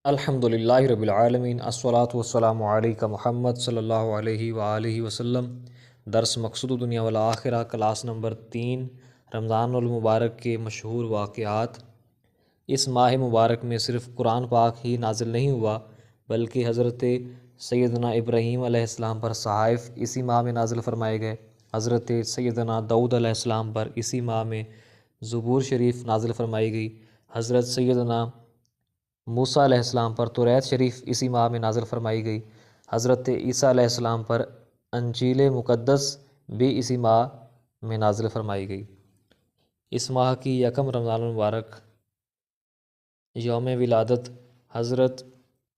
الحمدللہ رب العالمین الصلاۃ والسلام علیک محمد صلی اللہ علیہ وآلہ وسلم۔ درس مقصود دنیا والآخرہ، کلاس نمبر 3، رمضان المبارک کے مشہور واقعات۔ اس ماہ مبارک میں صرف قرآن پاک ہی نازل نہیں ہوا بلکہ حضرت سیدنا ابراہیم علیہ السلام پر صحائف اسی ماہ میں نازل فرمائے گئے، حضرت سیدنا داؤد علیہ السلام پر اسی ماہ میں زبور شریف نازل فرمائی گئی، حضرت سیدنا موسیٰ علیہ السلام پر توریت شریف اسی ماہ میں نازل فرمائی گئی، حضرت عیسیٰ علیہ السلام پر انجیل مقدس بھی اسی ماہ میں نازل فرمائی گئی۔ اس ماہ کی یکم رمضان المبارک یوم ولادت حضرت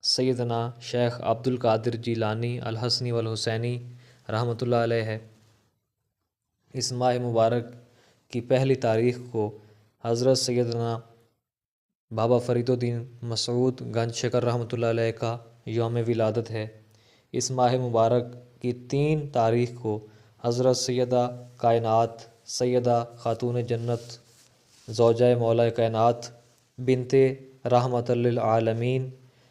سیدنا شیخ عبد القادر جیلانی الحسنی والحسینی رحمۃ اللہ علیہ ہے۔ اس ماہ مبارک کی پہلی تاریخ کو حضرت سیدنا بابا فرید الدین مسعود گنج شکر رحمۃ اللہ علیہ کا یوم ولادت ہے۔ اس ماہ مبارک کی 3 تاریخ کو حضرت سیدہ کائنات سیدہ خاتون جنت زوجہ مولا کائنات بنت رحمت للعالمین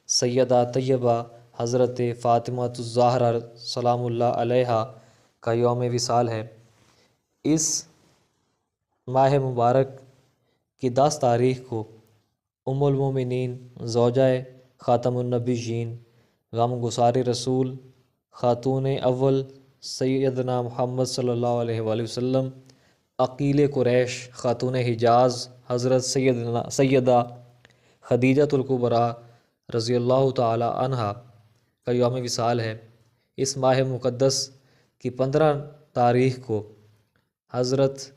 سیدہ طیبہ حضرت فاطمہ الزہرا سلام اللہ علیہا کا یوم وصال ہے۔ اس ماہ مبارک کی 10 تاریخ کو ام المومنین زوجہ خاتم النبیین غم گسار رسول خاتون اول سیدنا محمد صلی اللہ علیہ وآلہ وسلم عقیل قریش خاتون حجاز حضرت سیدہ خدیجۃ الکبریٰ رضی اللہ تعالی عنہا کا یوم وصال ہے۔ اس ماہ مقدس کی 15 تاریخ کو حضرت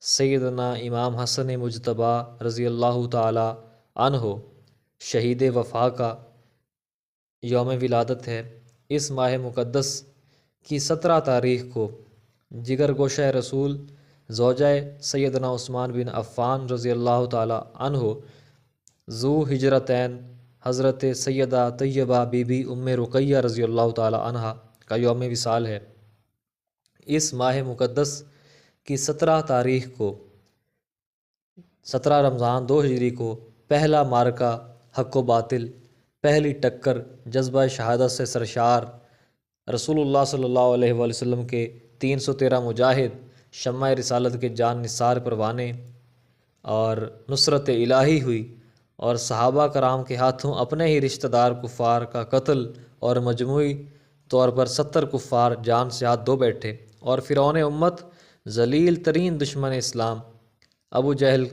سیدنا امام حسن مجتبیٰ رضی اللہ تعالی عنہ شہید وفا کا یوم ولادت ہے۔ اس ماہ مقدس کی 17 تاریخ کو جگر گوشہ رسول زوجہ سیدنا عثمان بن عفان رضی اللہ تعالی عنہ ذو ہجرتین حضرت سیدہ طیبہ بی بی ام رقیہ رضی اللہ تعالی عنہ کا یوم وصال ہے۔ اس ماہ مقدس کی 17 تاریخ کو 17 رمضان 2 ہجری کو پہلا معرکہ حق و باطل، پہلی ٹکر جذبہ شہادت سے سرشار رسول اللہ صلی اللہ علیہ وآلہ وسلم کے 313 مجاہد شمع رسالت کے جان نثار پروانے اور نصرت الہی ہوئی، اور صحابہ کرام کے ہاتھوں اپنے ہی رشتہ دار کفار کا قتل، اور مجموعی طور پر 70 کفار جان سے ہاتھ دھو بیٹھے، اور فرعون امت ذلیل ترین دشمن اسلام ابو جہل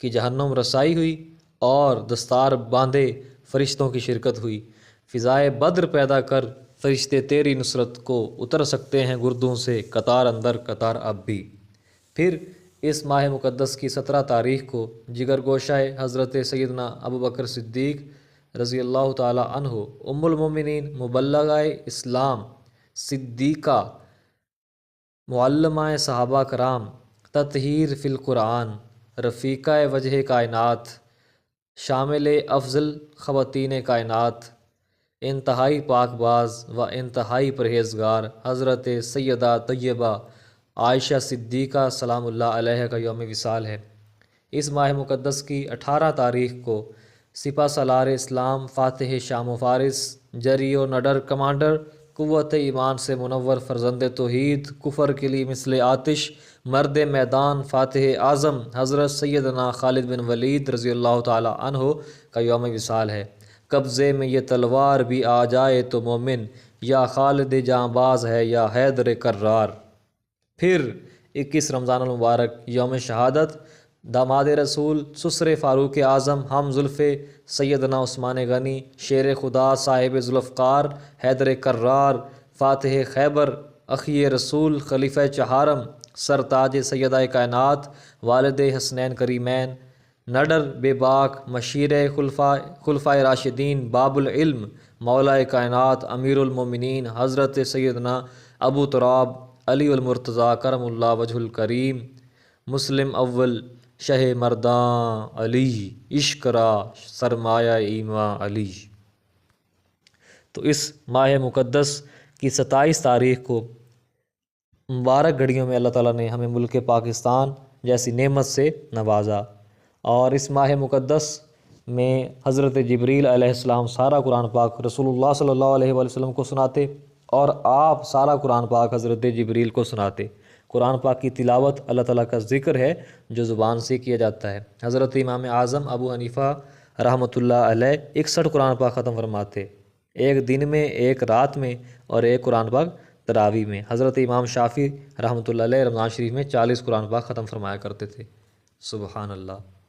کی جہنم رسائی ہوئی، اور دستار باندھے فرشتوں کی شرکت ہوئی۔ فضائے بدر پیدا کر فرشتے تیری نصرت کو اتر سکتے ہیں گردوں سے، قطار اندر قطار اب بھی۔ پھر اس ماہ مقدس کی 17 تاریخ کو جگر گوشہ حضرت سیدنا ابوبکر صدیق رضی اللہ تعالی عنہ ام المومنین مبلغہ اسلام صدیقہ معلمہ صحابہ کرام تطہیر فی القرآن رفیقہ وجہ کائنات شامل افضل خواتین کائنات انتہائی پاک باز و انتہائی پرہیزگار حضرت سیدہ طیبہ عائشہ صدیقہ سلام اللہ علیہ کا یوم وصال ہے۔ اس ماہ مقدس کی 18 تاریخ کو سپہ سالار اسلام فاتح شام و فارس جری و نڈر کمانڈر قوت ایمان سے منور فرزند توحید کفر کے لیے مثل آتش مرد میدان فاتح اعظم حضرت سیدنا خالد بن ولید رضی اللہ تعالی عنہ کا یوم وصال ہے۔ قبضے میں یہ تلوار بھی آ جائے تو مومن، یا خالد جاں باز ہے یا حیدر کرار۔ پھر 21 رمضان المبارک یوم شہادت داماد رسول سسر فاروق اعظم ہم زلف سیدنا عثمان غنی شیر خدا صاحب ذوالفقار حیدر کرار فاتح خیبر اخی رسول خلیفہ چہارم سرتاج سیدہ کائنات والد حسنین کریمین نڈر بے باک مشیر خلفائے راشدین باب العلم مولا کائنات امیر المومنین حضرت سیدنا ابو تراب علی المرتضیٰ کرم اللہ وجہ الکریم مسلم اول شہ مرداں علی عشق را سرمایہ ایماں علی۔ تو اس ماہ مقدس کی 27 تاریخ کو مبارک گھڑیوں میں اللہ تعالیٰ نے ہمیں ملک پاکستان جیسی نعمت سے نوازا، اور اس ماہ مقدس میں حضرت جبریل علیہ السلام سارا قرآن پاک رسول اللہ صلی اللہ علیہ وآلہ وسلم کو سناتے اور آپ سارا قرآن پاک حضرت جبریل کو سناتے۔ قرآن پاک کی تلاوت اللہ تعالیٰ کا ذکر ہے جو زبان سے کیا جاتا ہے۔ حضرت امام اعظم ابو حنیفہ رحمۃ اللہ علیہ 61 قرآن پاک ختم فرماتے، ایک دن میں، ایک رات میں، اور ایک قرآن پاک تراویح میں۔ حضرت امام شافعی رحمۃ اللہ علیہ رمضان شریف میں 40 قرآن پاک ختم فرمایا کرتے تھے۔ سبحان اللہ۔